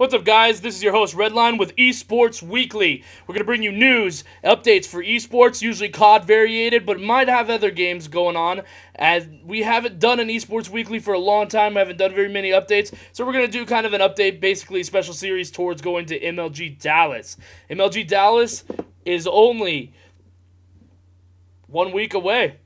What's up, guys? This is your host, Redline, with Esports Weekly. We're going to bring you news, updates for esports, usually COD variated, but might have other games going on. As we haven't done an Esports Weekly for a long time, we haven't done very many updates, so we're going to do kind of an update, basically a special series towards going to MLG Dallas. MLG Dallas is only 1 week away.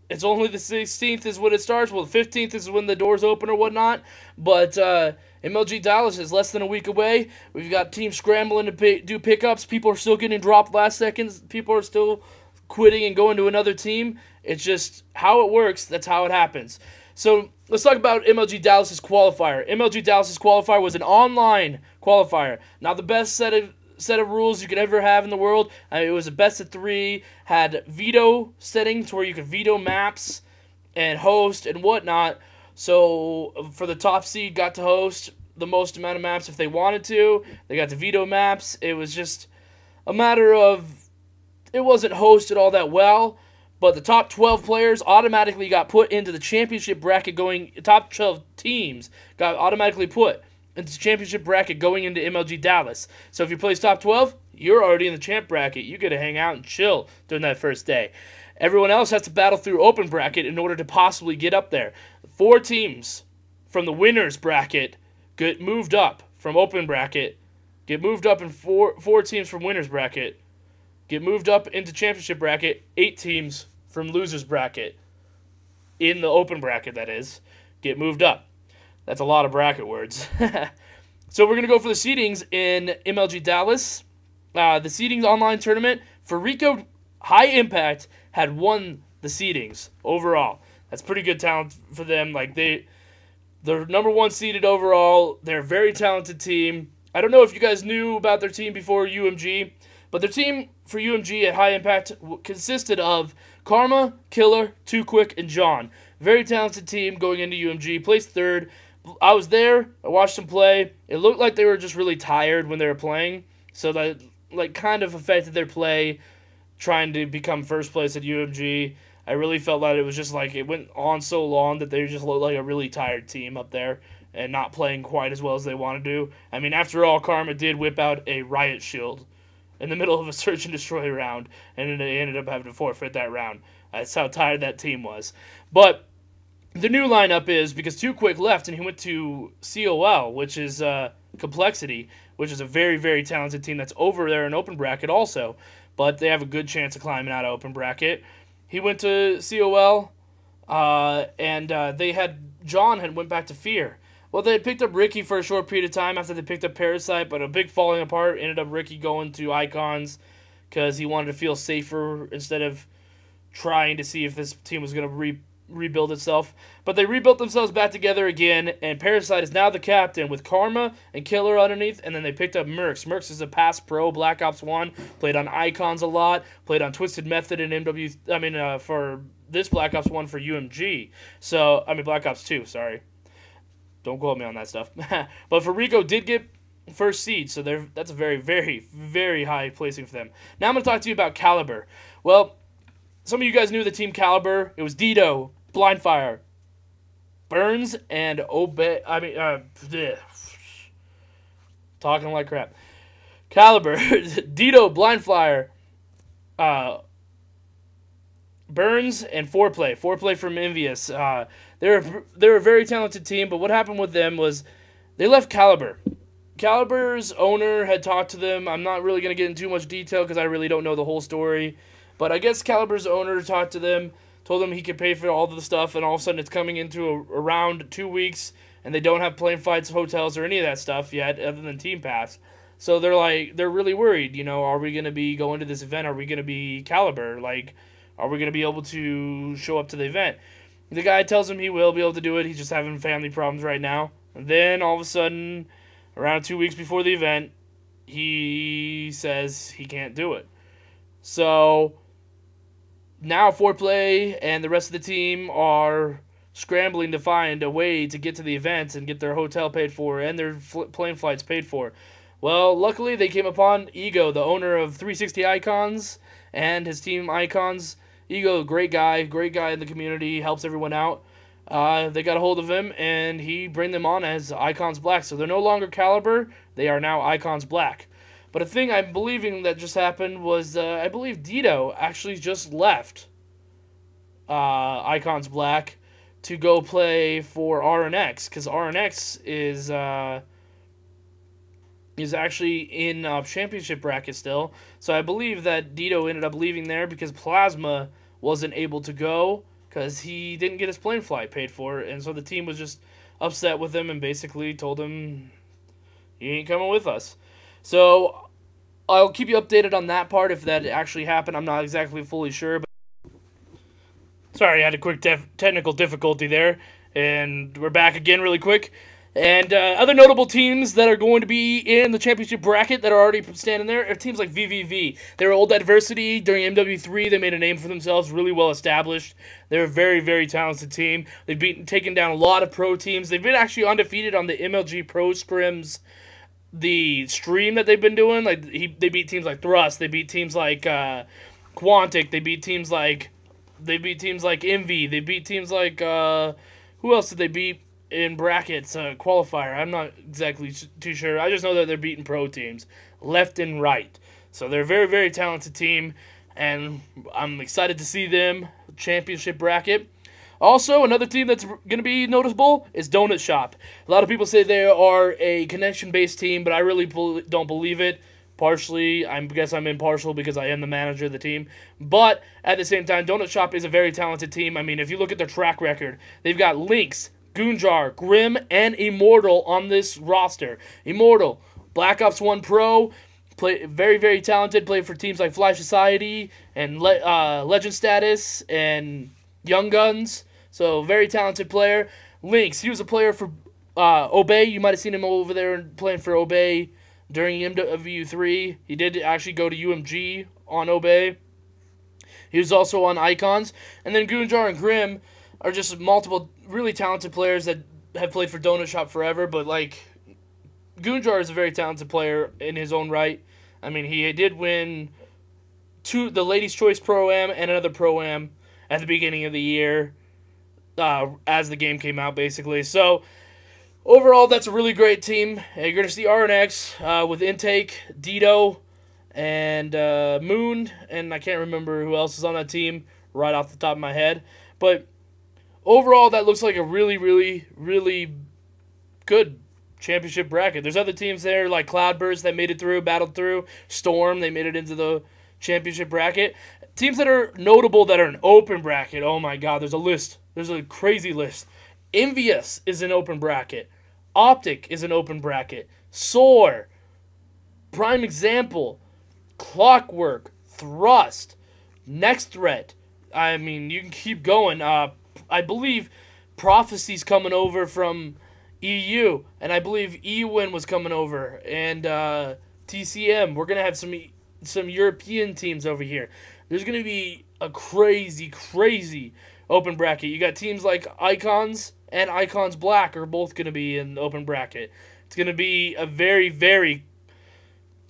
It's only the 16th is when it starts. Well, the 15th is when the doors open or whatnot. But MLG Dallas is less than a week away. We've got teams scrambling to do pickups. People are still getting dropped last seconds. People are still quitting and going to another team. It's just how it works. That's how it happens. So let's talk about MLG Dallas's qualifier. MLG Dallas's qualifier was an online qualifier. Not the best set of rules you could ever have in the world. It was a best of 3, had veto settings where you could veto maps and host and whatnot. So for the top seed, got to host the most amount of maps if they wanted to. They got to veto maps. It was just a matter of, it wasn't hosted all that well, but the top 12 players automatically got put into the championship bracket going, top 12 teams got automatically put into the championship bracket going into MLG Dallas. So if you place top 12, you're already in the champ bracket. You get to hang out and chill during that first day. Everyone else has to battle through open bracket in order to possibly get up there. 4 teams from the winners bracket get moved up from open bracket, get moved up, in four teams from winners bracket get moved up into championship bracket. 8 teams from losers bracket, in the open bracket that is, get moved up. That's a lot of bracket words. So we're going to go for the seedings in MLG Dallas. The seedings online tournament, for Rico High Impact had won the seedings overall. That's pretty good talent for them. Like they're number 1 seeded overall. They're a very talented team. I don't know if you guys knew about their team before UMG, but their team for UMG at High Impact consisted of Karma, Killer, Too Quick, and John. Very talented team going into UMG. Placed 3rd. I was there. I watched them play. It looked like they were just really tired when they were playing, so that kind of affected their play, trying to become first place at UMG. I really felt like it was just like it went on so long that they just looked like a really tired team up there and not playing quite as well as they wanted to. I mean, after all, Karma did whip out a riot shield in the middle of a search and destroy round, and they ended up having to forfeit that round. That's how tired that team was. But the new lineup is, because Too Quick left and he went to COL, which is Complexity, which is a very, very talented team that's over there in open bracket also, but they have a good chance of climbing out of open bracket. He went to COL, and John had went back to Fear. Well, they had picked up Ricky for a short period of time after they picked up Parasite, but a big falling apart ended up Ricky going to Icons because he wanted to feel safer instead of trying to see if this team was going to rebuild itself. But they rebuilt themselves back together again, and Parasite is now the captain with Karma and Killer underneath, and then they picked up Mercs. Mercs is a past pro, Black Ops 1, played on Icons a lot, played on Twisted Method and for this Black Ops 1 for UMG. Black Ops 2, sorry. Don't quote me on that stuff. But for Rico did get first seed, so that's a very, very, very high placing for them. Now I'm going to talk to you about Calibre. Well, some of you guys knew the team Calibre. It was Dito, Blindfire, Burns, and talking like crap. Calibre, Dito, Blindfire, Burns, and Foreplay. Foreplay from Envious. They're a very talented team, but what happened with them was they left Calibre. Calibre's owner had talked to them. I'm not really going to get into too much detail because I really don't know the whole story. But I guess Calibre's owner talked to them, told them he could pay for all of the stuff, and all of a sudden it's coming into around 2 weeks, and they don't have plane flights, hotels, or any of that stuff yet, other than Team Pass. So they're really worried. Are we going to be going to this event? Are we going to be Calibre? Are we going to be able to show up to the event? The guy tells him he will be able to do it. He's just having family problems right now. And then all of a sudden, around 2 weeks before the event, he says he can't do it. So now Foreplay and the rest of the team are scrambling to find a way to get to the event and get their hotel paid for and their plane flights paid for. Well, luckily they came upon Ego, the owner of 360 Icons, and his team Icons. Ego, great guy in the community, helps everyone out. they got a hold of him, and he bring them on as Icons Black. So they're no longer Calibre; they are now Icons Black. But a thing I'm believing that just happened was I believe Dito actually just left Icons Black to go play for RNX, because RNX is actually in championship bracket still. So I believe that Dito ended up leaving there because Plasma wasn't able to go because he didn't get his plane flight paid for, and so the team was just upset with him and basically told him, "You ain't coming with us." So I'll keep you updated on that part if that actually happened. I'm not exactly fully sure, but sorry, I had a quick technical difficulty there, and we're back again really quick. And other notable teams that are going to be in the championship bracket that are already standing there are teams like VVV. They were old adversity during MW3. They made a name for themselves, really well established. They're a very, very talented team. They've taken down a lot of pro teams. They've been actually undefeated on the MLG Pro Scrims, the stream that they've been doing. Like they beat teams like Thrust. They beat teams like Quantic. They beat teams like Envy. They beat teams like who else did they beat in brackets? Qualifier. I'm not exactly too sure. I just know that they're beating pro teams left and right. So they're a very, very talented team, and I'm excited to see them championship bracket. Also, another team that's going to be noticeable is Donut Shop. A lot of people say they are a connection-based team, but I really don't believe it. Partially, I guess I'm impartial because I am the manager of the team. But at the same time, Donut Shop is a very talented team. I mean, if you look at their track record, they've got Lynx, Goonjar, Grim, and Immortal on this roster. Immortal, Black Ops 1 Pro, very, very talented, played for teams like Fly Society and Legend Status and Young Guns. So, very talented player. Lynx, he was a player for Obey. You might have seen him over there playing for Obey during MW3. He did actually go to UMG on Obey. He was also on Icons. And then Goonjar and Grim are just multiple really talented players that have played for Donut Shop forever. But, like, Goonjar is a very talented player in his own right. I mean, he did win the Ladies' Choice Pro-Am and another Pro-Am at the beginning of the year as the game came out, basically. So, overall, that's a really great team. You're going to see RNX with Intake, Dito, and Moon, and I can't remember who else is on that team right off the top of my head. But overall, that looks like a really, really, really good championship bracket. There's other teams there like Cloudburst that made it through, battled through. Storm, they made it into the championship bracket. Teams that are notable that are an open bracket, oh my god, there's a list. There's a crazy list. Envious is an open bracket. Optic is an open bracket. Soar, Prime Example, Clockwork, Thrust, Next Threat. I mean, you can keep going. I believe Prophecy's coming over from EU, and I believe Ewin was coming over, and TCM. We're going to have some European teams over here. There's going to be a crazy, crazy open bracket. You got teams like Icons and Icons Black are both going to be in the open bracket. It's going to be a very, very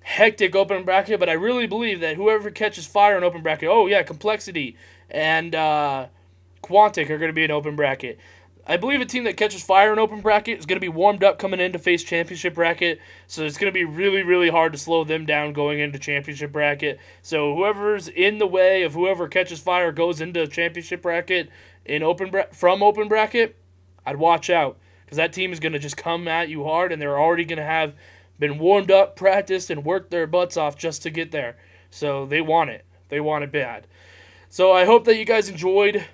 hectic open bracket, but I really believe that whoever catches fire in open bracket, oh yeah, Complexity and Quantic are going to be in open bracket. I believe a team that catches fire in open bracket is going to be warmed up coming in to face championship bracket, so it's going to be really, really hard to slow them down going into championship bracket. So whoever's in the way of whoever catches fire goes into championship bracket in from open bracket, I'd watch out, because that team is going to just come at you hard, and they're already going to have been warmed up, practiced, and worked their butts off just to get there. So they want it. They want it bad. So I hope that you guys enjoyed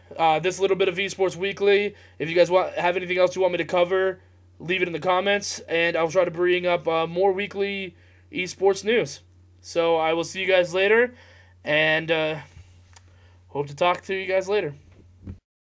this little bit of Esports Weekly. If you guys have anything else you want me to cover, leave it in the comments, and I'll try to bring up more weekly esports news. So I will see you guys later, and hope to talk to you guys later.